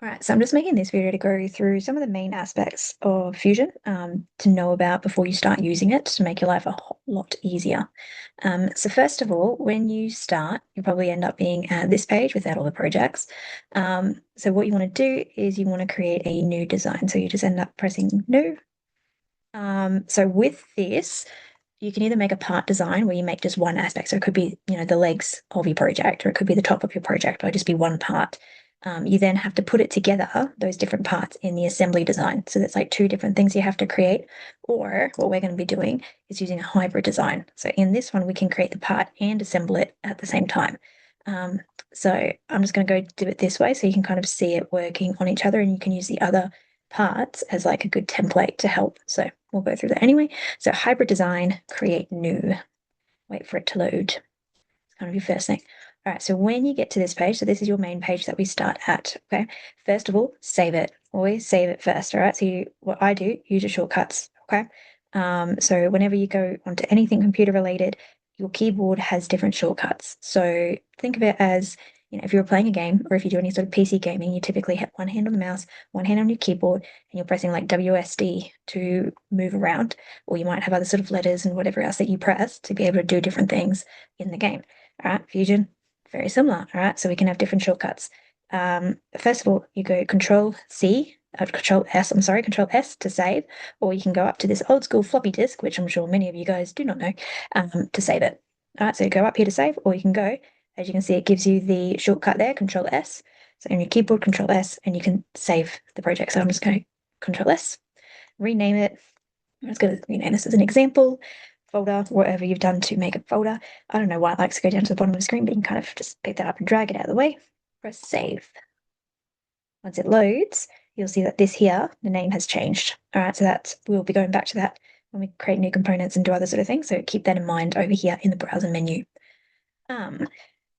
All right, so I'm just making this video to go through some of the main aspects of Fusion to know about before you start using it to make your life a whole lot easier. So first of all, when you start, you'll probably end up being at this page without all the projects. So what you want to do is you want to create a new design. So you just end up pressing new. So with this, you can either make a part design where you make just one aspect. So it could be, the legs of your project, or it could be the top of your project, or just be one part. You then have to put it together, those different parts in the assembly design. So that's like two different things you have to create. Or what we're going to be doing is using a hybrid design. So in this one, we can create the part and assemble it at the same time. Um, so I'm just going to go do it this way so you can kind of see it working on each other, and you can use the other parts as like a good template to help. So we'll go through that anyway. So hybrid design, create new. Wait for it to load. It's kind of your first thing. All right, so when you get to this page, so this is your main page that we start at, okay? First of all, save it. Always save it first, all right? So what I do, use your shortcuts, okay? So whenever you go onto anything computer related, your keyboard has different shortcuts. So think of it as, if you're playing a game or if you do any sort of PC gaming, you typically have one hand on the mouse, one hand on your keyboard, and you're pressing like WSD to move around, or you might have other sort of letters and whatever else that you press to be able to do different things in the game. All right, Fusion, very similar. All right, so we can have different shortcuts. First of all, you go Control C, Control S, I'm sorry, Control S to save, or you can go up to this old school floppy disk, which I'm sure many of you guys do not know, to save it. All right, so you go up here to save, or you can go, as you can see, it gives you the shortcut there, Control S. So on your keyboard, Control S, and you can save the project. So I'm just going to Control S, rename it. I'm just going to rename this as an example folder, whatever you've done to make a folder. I don't know why it likes to go down to the bottom of the screen, but you can kind of just pick that up and drag it out of the way. Press save. Once it loads, you'll see that this here, the name has changed. All right, so we'll be going back to that when we create new components and do other sort of things. So keep that in mind over here in the browser menu.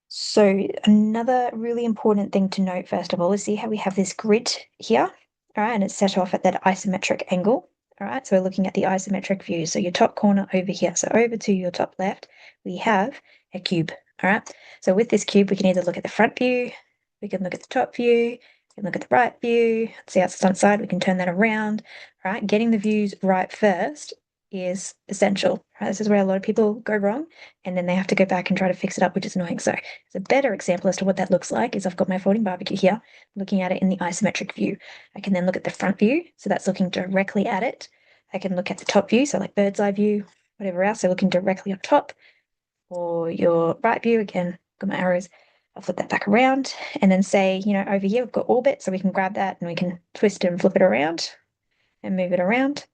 So another really important thing to note, first of all, is see how we have this grid here, all right, and it's set off at that isometric angle. All right, so we're looking at the isometric view. So your top corner over here. So over to your top left, we have a cube. All right. So with this cube, we can either look at the front view, we can look at the top view, we can look at the right view. See how it's on the side, we can turn that around. All right. Getting the views right first is essential. Right? This is where a lot of people go wrong, and then they have to go back and try to fix it up, which is annoying. So it's a better example as to what that looks like is I've got my folding barbecue here, looking at it in the isometric view. I can then look at the front view, so that's looking directly at it. I can look at the top view, so like bird's eye view, whatever else, so looking directly on top. Or your right view, again, got my arrows. I'll flip that back around and then say, over here we've got orbit, so we can grab that and we can twist it and flip it around and move it around.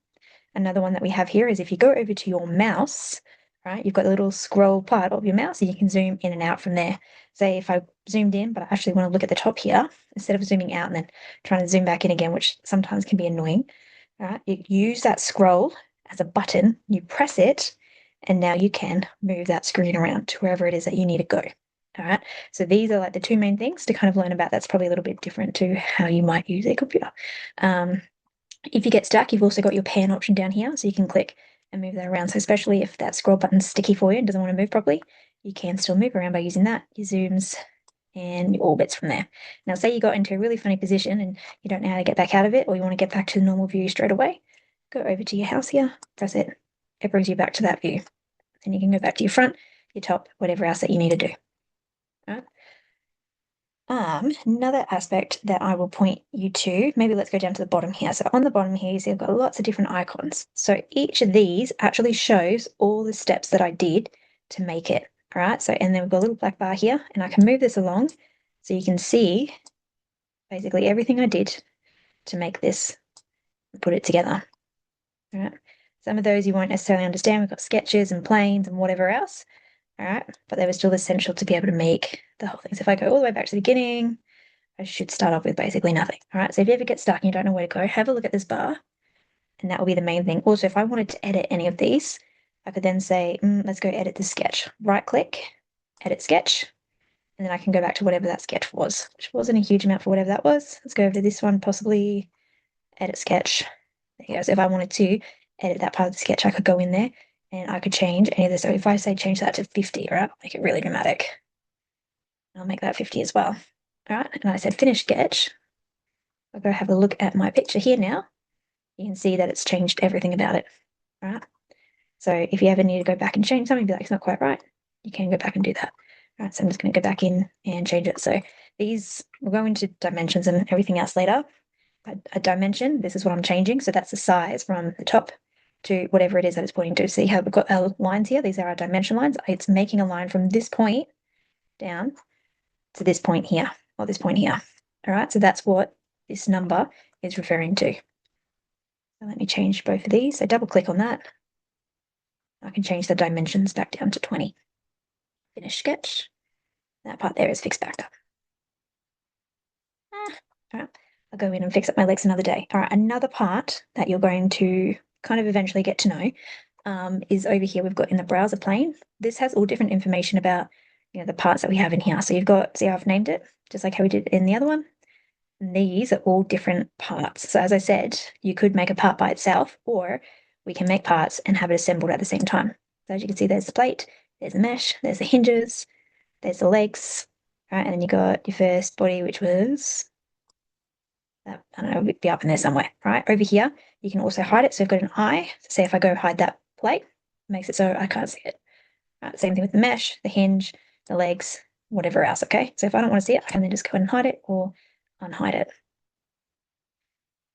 Another one that we have here is if you go over to your mouse, right, you've got a little scroll part of your mouse and you can zoom in and out from there. Say if I zoomed in, but I actually want to look at the top here, instead of zooming out and then trying to zoom back in again, which sometimes can be annoying, right, you use that scroll as a button, you press it, and now you can move that screen around to wherever it is that you need to go. All right. So these are like the two main things to kind of learn about. That's probably a little bit different to how you might use a computer. Um, if you get stuck, you've also got your pan option down here, so you can click and move that around. So especially if that scroll button's sticky for you and doesn't want to move properly, you can still move around by using that, your zooms and your orbits from there. Now, say you got into a really funny position and you don't know how to get back out of it, or you want to get back to the normal view straight away, go over to your house here, press it, it brings you back to that view. Then you can go back to your front, your top, whatever else that you need to do. All right. Another aspect that I will point you to, maybe let's go down to the bottom here. So on the bottom here, you see I've got lots of different icons. So each of these actually shows all the steps that I did to make it. All right. So, and then we've got a little black bar here, and I can move this along so you can see basically everything I did to make this, put it together. All right. Some of those you won't necessarily understand. We've got sketches and planes and whatever else. All right. But they were still essential to be able to make the whole thing. So if I go all the way back to the beginning, I should start off with basically nothing. All right. So if you ever get stuck and you don't know where to go, have a look at this bar, and that will be the main thing. Also, if I wanted to edit any of these, I could then say, let's go edit the sketch. Right click, edit sketch, and then I can go back to whatever that sketch was, which wasn't a huge amount for whatever that was. Let's go over to this one, possibly edit sketch. There you go. So if I wanted to edit that part of the sketch, I could go in there and I could change any of this. So if I say change that to 50, right, make it really dramatic. I'll make that 50 as well. All right, and I said finish sketch. I'll go have a look at my picture here now. You can see that it's changed everything about it, right? So if you ever need to go back and change something, be like, it's not quite right, you can go back and do that. Right, so I'm just going to go back in and change it. So these, we'll go into dimensions and everything else later. A dimension, this is what I'm changing. So that's the size from the top to whatever it is that it's pointing to. See how we've got our lines here? These are our dimension lines. It's making a line from this point down to this point here, or this point here. All right, so that's what this number is referring to. So let me change both of these. So double click on that. I can change the dimensions back down to 20. Finish sketch. That part there is fixed back up. All right, I'll go in and fix up my legs another day. All right, another part that you're going to kind of eventually get to know is over here. We've got in the browser pane. This has all different information about the parts that we have in here. So you've got, see how I've named it, just like how we did in the other one. And these are all different parts. So as I said, you could make a part by itself, or we can make parts and have it assembled at the same time. So as you can see, there's the plate, there's the mesh, there's the hinges, there's the legs, right? And then you got your first body, which was, I don't know, it'd be up in there somewhere, right? Over here, you can also hide it. So I've got an eye. So say if I go hide that plate, it makes it so I can't see it. Right, same thing with the mesh, the hinge, the legs, whatever else, okay? So if I don't want to see it, I can then just go ahead and hide it or unhide it.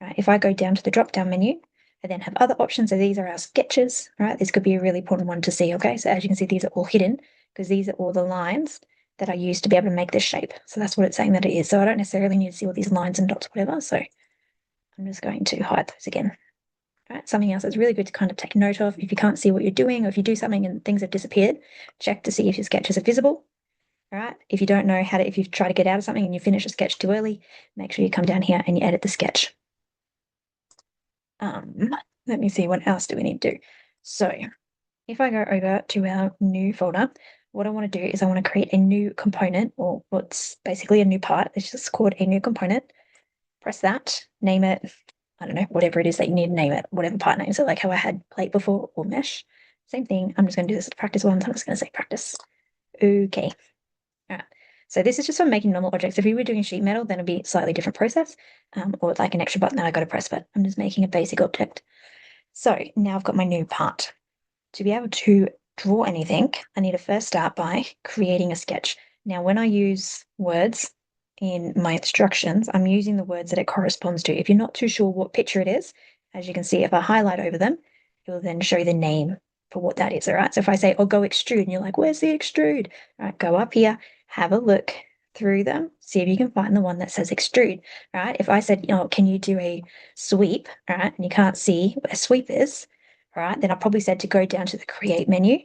Right, if I go down to the drop-down menu, I then have other options. So these are our sketches, right? This could be a really important one to see, okay? So as you can see, these are all hidden because these are all the lines that I use to be able to make this shape. So that's what it's saying that it is. So I don't necessarily need to see all these lines and dots, whatever. So I'm just going to hide those again. Right, something else that's really good to kind of take note of if you can't see what you're doing, or if you do something and things have disappeared, check to see if your sketches are visible. All right, if you don't know how to, if you try to get out of something and you finish a sketch too early, make sure you come down here and you edit the sketch. Let me see, what else do we need to do? So if I go over to our new folder, what I want to do is I want to create a new component, or what's basically a new part. It's just called a new component. Press that, name it, I don't know, whatever it is that you need to name it, whatever part name. So like how I had plate before, or mesh. Same thing. I'm just going to do this practice once. I'm just going to say practice. Okay. All right. So this is just for making normal objects. If you were doing sheet metal, then it'd be a slightly different process, or like an extra button that I got to press, but I'm just making a basic object. So now I've got my new part. To be able to draw anything, I need to first start by creating a sketch. Now, when I use words in my instructions, I'm using the words that it corresponds to. If you're not too sure what picture it is, as you can see, if I highlight over them, it will then show the name for what that is, all right? So if I say, oh, go extrude, and you're like, where's the extrude? All right, go up here, have a look through them, see if you can find the one that says extrude, right? If I said, can you do a sweep, all right, and you can't see what a sweep is, all right, then I probably said to go down to the create menu,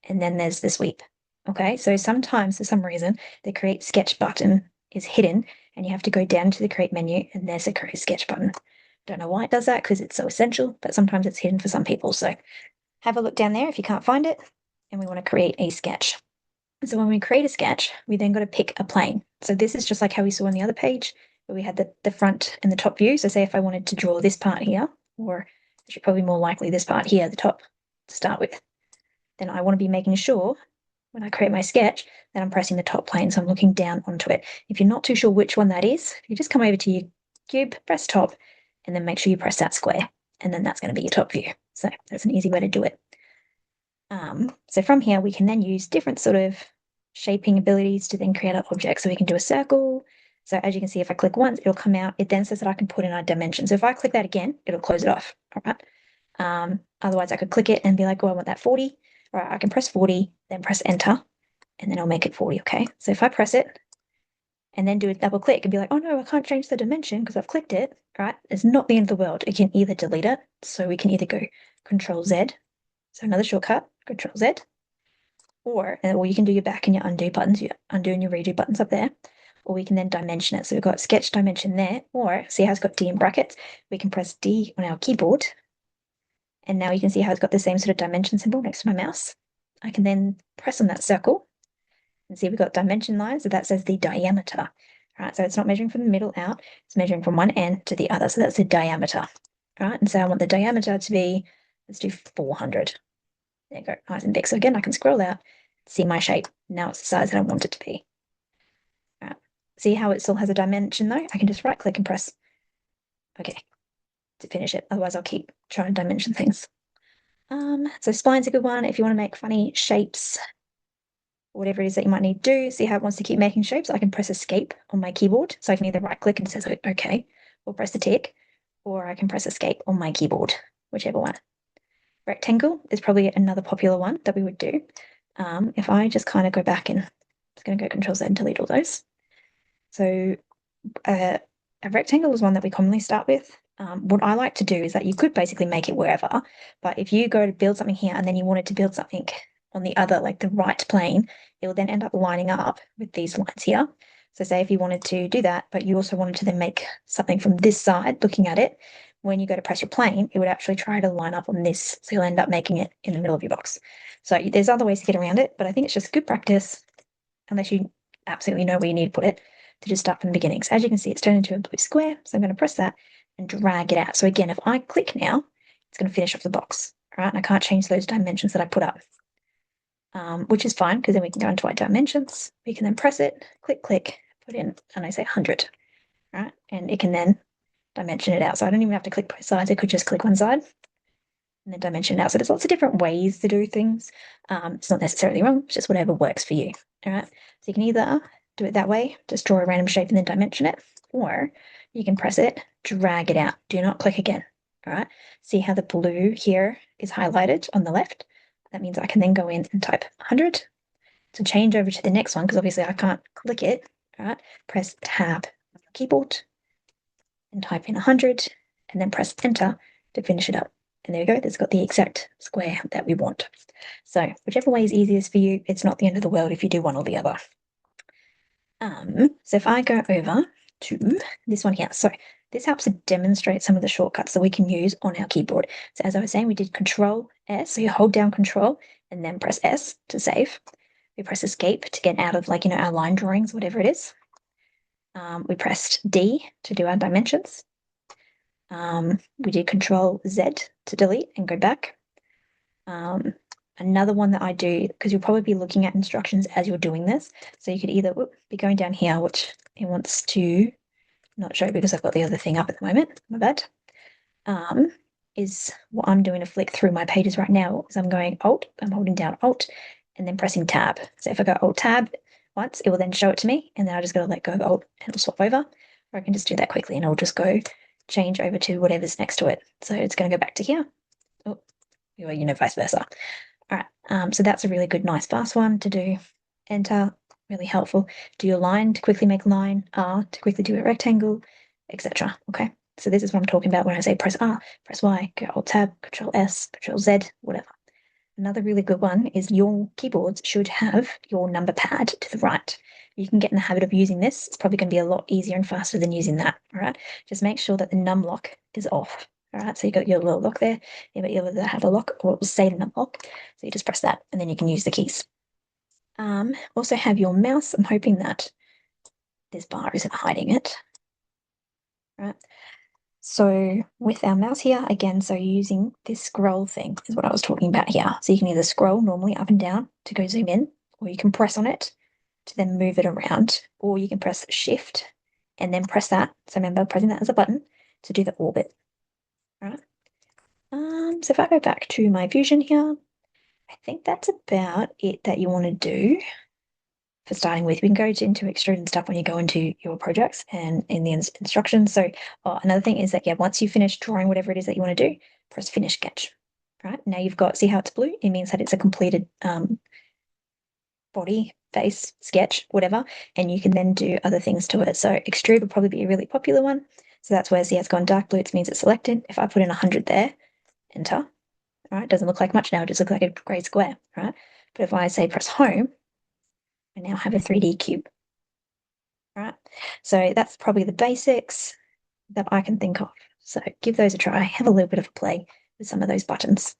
and then there's the sweep. Okay, so sometimes for some reason the create sketch button is hidden and you have to go down to the create menu and there's a create sketch button. Don't know why it does that because it's so essential, but sometimes it's hidden for some people. So have a look down there if you can't find it, and we want to create a sketch. So when we create a sketch, we then got to pick a plane. So this is just like how we saw on the other page, where we had the front and the top view. So say if I wanted to draw this part here, or actually probably more likely this part here, the top to start with, then I want to be making sure when I create my sketch that I'm pressing the top plane, so I'm looking down onto it. If you're not too sure which one that is, you just come over to your cube, press top, and then make sure you press that square, and then that's going to be your top view. So that's an easy way to do it. So from here, we can then use different sort of shaping abilities to then create our object. So we can do a circle. So as you can see, if I click once, it'll come out. It then says that I can put in our dimension. So if I click that again, it'll close it off. All right. Otherwise, I could click it and be like, oh, I want that 40. All right, I can press 40, then press enter, and then I'll make it 40, okay? So if I press it and then do a double click and be like, oh no, I can't change the dimension because I've clicked it, right? It's not the end of the world. It can either delete it. So we can either go Control Z, so another shortcut, Control Z, or you can do your back and your undo buttons, your undo and your redo buttons up there, or we can then dimension it. So we've got sketch dimension there, or see how it's got D in brackets. We can press D on our keyboard, and now you can see how it's got the same sort of dimension symbol next to my mouse. I can then press on that circle and see we've got dimension lines. So that says the diameter. All right, so it's not measuring from the middle out, it's measuring from one end to the other. So that's the diameter. All right, and so I want the diameter to be, let's do 400. There you go, nice and big. So again, I can scroll out, see my shape. Now it's the size that I want it to be. All right. See how it still has a dimension though? I can just right click and press okay, to finish it. Otherwise I'll keep trying to dimension things. So spline's a good one if you want to make funny shapes, whatever it is that you might need to do. See how it wants to keep making shapes? I can press escape on my keyboard. So I can either right click and it says okay, or press the tick, or I can press escape on my keyboard, whichever one. Rectangle is probably another popular one that we would do. If I just kind of go back and it's going to go Control Z and delete all those. So a rectangle is one that we commonly start with. What I like to do is that you could basically make it wherever, but if you go to build something here and then you wanted to build something on the other, like the right plane, it will then end up lining up with these lines here. So say if you wanted to do that, but you also wanted to then make something from this side, looking at it, when you go to press your plane, it would actually try to line up on this. So you'll end up making it in the middle of your box. So there's other ways to get around it, but I think it's just good practice, unless you absolutely know where you need to put it, to just start from the beginning. So as you can see, it's turned into a blue square. So I'm going to press that and drag it out. So again, if I click now, it's going to finish off the box. All right, and I can't change those dimensions that I put up, which is fine because then we can go into our dimensions. We can then press it, click, click, put in, and I say 100. Right, and it can then dimension it out. So I don't even have to click both sides. I could just click one side and then dimension it out. So there's lots of different ways to do things. It's not necessarily wrong. It's just whatever works for you. All right. So you can either do it that way, just draw a random shape and then dimension it, or you can press it, drag it out. Do not click again. All right. See how the blue here is highlighted on the left? That means I can then go in and type 100 to change over to the next one, because obviously I can't click it. All right. Press tab on the keyboard and type in 100 and then press enter to finish it up. And there we go, that's got the exact square that we want. So whichever way is easiest for you, it's not the end of the world if you do one or the other. So if I go over to this one here, so this helps to demonstrate some of the shortcuts that we can use on our keyboard. So as I was saying, we did Control S, so you hold down Control and then press S to save. We press Escape to get out of, like, our line drawings, whatever it is. We pressed D to do our dimensions. We did Control Z to delete and go back. Another one that I do, because you'll probably be looking at instructions as you're doing this, so you could either be going down here, which it wants to not show because I've got the other thing up at the moment, my bad, is what I'm doing to flick through my pages right now is I'm going Alt, I'm holding down Alt, and then pressing Tab. So if I go Alt Tab once, it will then show it to me, and then I just got to let go of Alt and it'll swap over, or I can just do that quickly and I'll just go change over to whatever's next to it. So it's going to go back to here. Oh, or, vice versa. All right, so that's a really good, nice, fast one to do. Enter, really helpful. Do your line to quickly make a line, R to quickly do a rectangle, etc. Okay, so this is what I'm talking about when I say press R, press Y, go Alt Tab, Control S, Control Z, whatever. Another really good one is your keyboards should have your number pad to the right. You can get in the habit of using this. It's probably going to be a lot easier and faster than using that. All right, just make sure that the num lock is off. All right, so you got your little lock there. Yeah, but you'll either have a lock or it will say num lock. So you just press that and then you can use the keys. Also have your mouse. I'm hoping that this bar isn't hiding it. All right. So with our mouse here, again, so using this scroll thing is what I was talking about here. So you can either scroll normally up and down to go zoom in, or you can press on it to then move it around, or you can press Shift and then press that. So remember, pressing that as a button to do the orbit. All right. So if I go back to my Fusion here, I think that's about it that you want to do for starting with. We can go into extrude and stuff when you go into your projects and in the instructions. So another thing is that, yeah, once you finish drawing whatever it is that you want to do, press finish sketch. Right, now you've got, see how it's blue? It means that it's a completed body, face, sketch, whatever, and you can then do other things to it. So extrude would probably be a really popular one. So that's where, see, it's gone dark blue, it means it's selected. If I put in 100 there, enter, right, it doesn't look like much now, it just looks like a grey square, right? But if I say press home, I now have a 3D cube. Right, so that's probably the basics that I can think of. So give those a try, have a little bit of a play with some of those buttons.